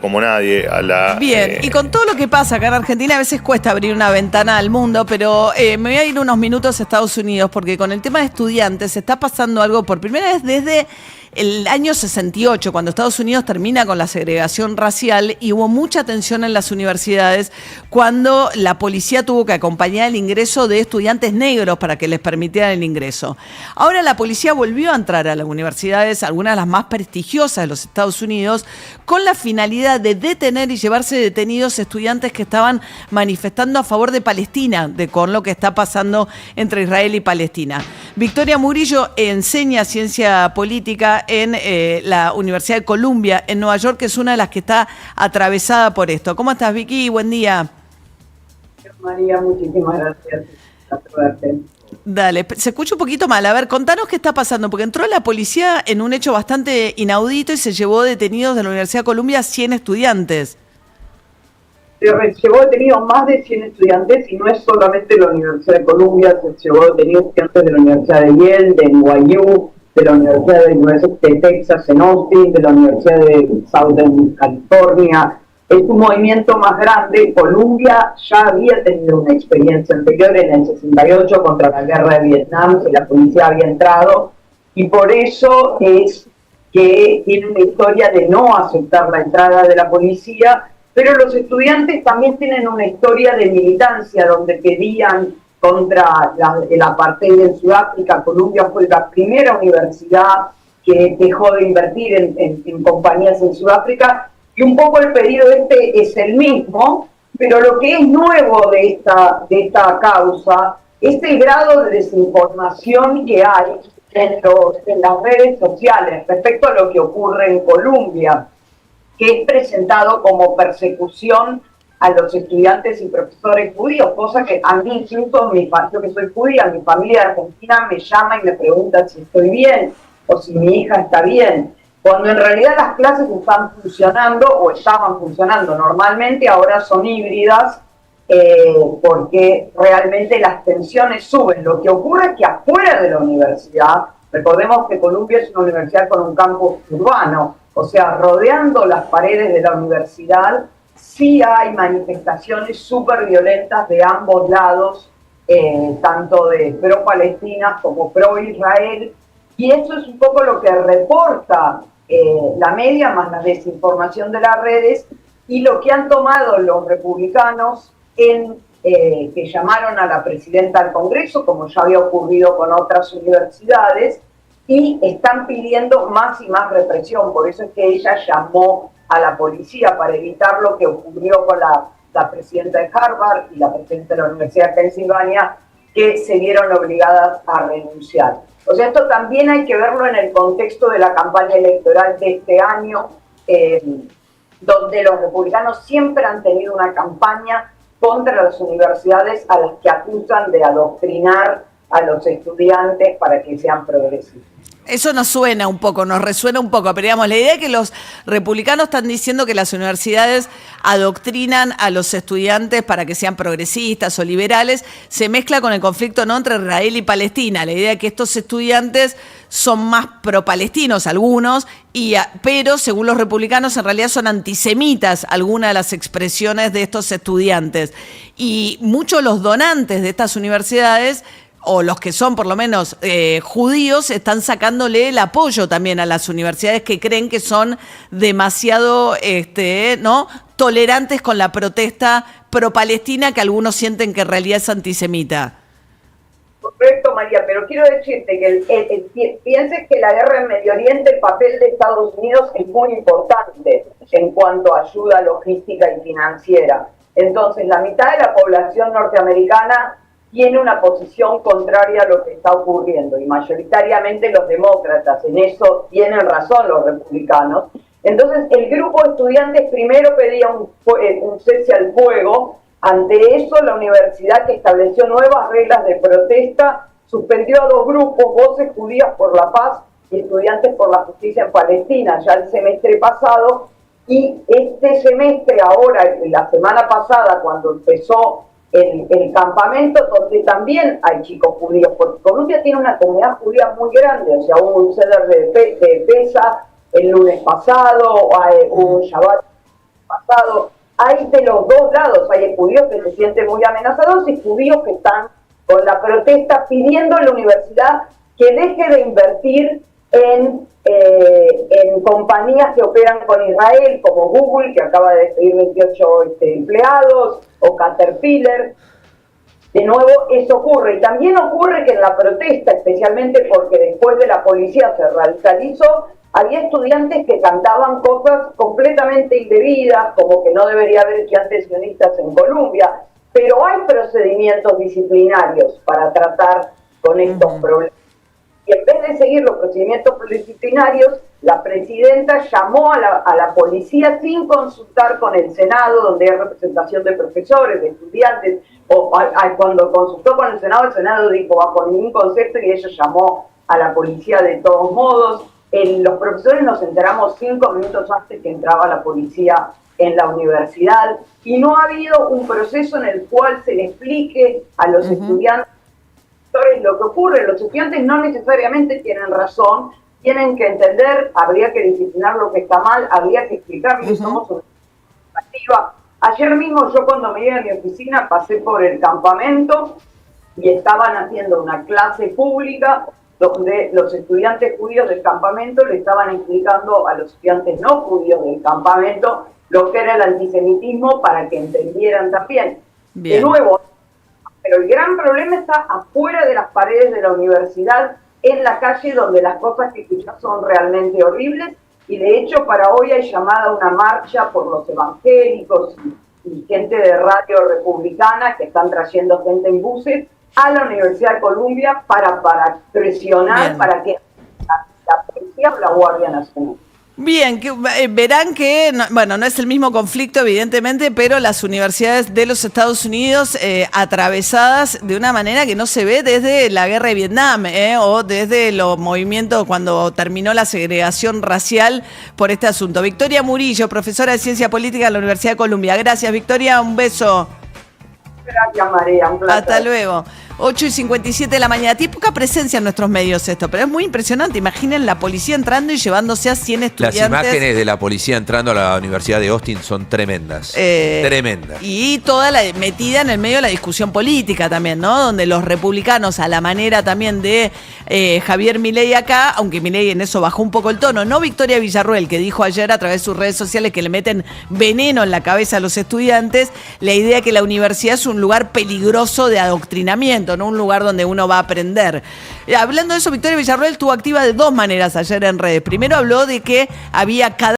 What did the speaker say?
como nadie a la... Bien, y con todo lo que pasa acá en Argentina, a veces cuesta abrir una ventana al mundo, pero me voy a ir unos minutos a Estados Unidos, porque con el tema de estudiantes está pasando algo por primera vez desde el año 68, cuando Estados Unidos termina con la segregación racial y hubo mucha tensión en las universidades cuando la policía tuvo que acompañar el ingreso de estudiantes negros para que les permitieran el ingreso. Ahora la policía volvió a entrar a las universidades, algunas de las más prestigiosas de los Estados Unidos, con la finalidad de detener y llevarse detenidos estudiantes que estaban manifestando a favor de Palestina, con lo que está pasando entre Israel y Palestina. Victoria Murillo enseña ciencia política en la Universidad de Columbia en Nueva York, que es una de las que está atravesada por esto. ¿Cómo estás, Vicky? Buen día. María, muchísimas gracias. Dale, se escucha un poquito mal. A ver, contanos qué está pasando, porque entró la policía en un hecho bastante inaudito y se llevó detenidos de la Universidad de Columbia 100 estudiantes. Se llevó detenidos más de 100 estudiantes, y no es solamente la Universidad de Columbia, se llevó detenidos estudiantes de la Universidad de Yale, de NYU, de la Universidad de Texas en Austin, de la Universidad de Southern California. Es un movimiento más grande. Columbia ya había tenido una experiencia anterior en el 68 contra la guerra de Vietnam, que la policía había entrado, y por eso es que tiene una historia de no aceptar la entrada de la policía, pero los estudiantes también tienen una historia de militancia donde pedían contra el apartheid en Sudáfrica. Columbia fue la primera universidad que dejó de invertir en compañías en Sudáfrica, y un poco el pedido es el mismo, pero lo que es nuevo de esta causa es el grado de desinformación que hay en las redes sociales respecto a lo que ocurre en Columbia, que es presentado como persecución a los estudiantes y profesores judíos, cosa que a mí, incluso yo que soy judía, mi familia de Argentina me llama y me pregunta si estoy bien o si mi hija está bien, cuando en realidad las clases están funcionando o estaban funcionando normalmente, ahora son híbridas, porque realmente las tensiones suben. Lo que ocurre es que afuera de la universidad, recordemos que Columbia es una universidad con un campus urbano, o sea, rodeando las paredes de la universidad, sí hay manifestaciones súper violentas de ambos lados, tanto de pro-Palestina como pro-Israel, y eso es un poco lo que reporta la media más la desinformación de las redes, y lo que han tomado los republicanos que llamaron a la presidenta al Congreso, como ya había ocurrido con otras universidades, y están pidiendo más y más represión. Por eso es que ella llamó a la policía para evitar lo que ocurrió con la presidenta de Harvard y la presidenta de la Universidad de Pensilvania, que se vieron obligadas a renunciar. O sea, esto también hay que verlo en el contexto de la campaña electoral de este año, donde los republicanos siempre han tenido una campaña contra las universidades a las que acusan de adoctrinar a los estudiantes para que sean progresistas. Eso nos suena un poco, nos resuena un poco, pero digamos, la idea es que los republicanos están diciendo que las universidades adoctrinan a los estudiantes para que sean progresistas o liberales, se mezcla con el conflicto, ¿no?, entre Israel y Palestina. La idea es que estos estudiantes son más pro-palestinos, algunos, pero según los republicanos en realidad son antisemitas algunas de las expresiones de estos estudiantes. Y muchos de los donantes de estas universidades, o los que son por lo menos judíos, están sacándole el apoyo también a las universidades que creen que son demasiado ¿no?, tolerantes con la protesta pro-palestina, que algunos sienten que en realidad es antisemita. Correcto, María, pero quiero decirte que pienses que la guerra en Medio Oriente, el papel de Estados Unidos es muy importante en cuanto a ayuda logística y financiera. Entonces, la mitad de la población norteamericana tiene una posición contraria a lo que está ocurriendo, y mayoritariamente los demócratas. En eso tienen razón los republicanos. Entonces, el grupo de estudiantes primero pedía un cese al fuego. Ante eso, la universidad, que estableció nuevas reglas de protesta, suspendió a dos grupos: Voces Judías por la Paz y Estudiantes por la Justicia en Palestina, ya el semestre pasado. Y este semestre, ahora, la semana pasada, cuando empezó el campamento, donde también hay chicos judíos, porque Columbia tiene una comunidad judía muy grande. O sea, hubo un ceder de Pesa el lunes pasado, hubo un Shabbat pasado. Hay de los dos lados, hay judíos que se sienten muy amenazados y judíos que están con la protesta pidiendo a la universidad que deje de invertir en compañías que operan con Israel, como Google, que acaba de despedir 28 empleados, o Caterpillar. De nuevo, eso ocurre. Y también ocurre que en la protesta, especialmente porque después de la policía se radicalizó, había estudiantes que cantaban cosas completamente indebidas, como que no debería haber estudiantes sionistas en Colombia, pero hay procedimientos disciplinarios para tratar con estos problemas. Y en vez de seguir los procedimientos disciplinarios, la presidenta llamó a la policía sin consultar con el Senado, donde hay representación de profesores, de estudiantes, cuando consultó con el Senado dijo bajo ningún concepto, y ella llamó a la policía de todos modos. Los profesores nos enteramos 5 minutos antes que entraba la policía en la universidad, y no ha habido un proceso en el cual se le explique a los estudiantes lo que ocurre. Los estudiantes no necesariamente tienen razón, tienen que entender, habría que disciplinar lo que está mal, habría que explicar que somos una alternativa. Ayer mismo yo, cuando me iba a mi oficina, pasé por el campamento y estaban haciendo una clase pública donde los estudiantes judíos del campamento le estaban explicando a los estudiantes no judíos del campamento lo que era el antisemitismo para que entendieran también. Bien. De nuevo, pero el gran problema está afuera de las paredes de la universidad, en la calle, donde las cosas que escuchas son realmente horribles, y de hecho para hoy hay llamada una marcha por los evangélicos y gente de radio republicana que están trayendo gente en buses a la Universidad de Columbia para presionar. Bien. Para que la policía o la Guardia Nacional. Bien, verán que, no es el mismo conflicto, evidentemente, pero las universidades de los Estados Unidos atravesadas de una manera que no se ve desde la guerra de Vietnam, o desde los movimientos cuando terminó la segregación racial por este asunto. Victoria Murillo, profesora de Ciencia Política de la Universidad de Columbia. Gracias, Victoria, un beso. Gracias, María, un placer. Hasta luego. 8:57 de la mañana. Tiene poca presencia en nuestros medios esto, pero es muy impresionante. Imaginen la policía entrando y llevándose a 100 estudiantes. Las imágenes de la policía entrando a la Universidad de Austin son tremendas. Tremendas. Y toda la metida en el medio de la discusión política también, ¿no? Donde los republicanos, a la manera también de Javier Milei acá, aunque Milei en eso bajó un poco el tono, no Victoria Villarruel, que dijo ayer a través de sus redes sociales que le meten veneno en la cabeza a los estudiantes, la idea que la universidad es un lugar peligroso de adoctrinamiento, no un lugar donde uno va a aprender. Hablando de eso, Victoria Villarruel estuvo activa de dos maneras ayer en redes. Primero habló de que había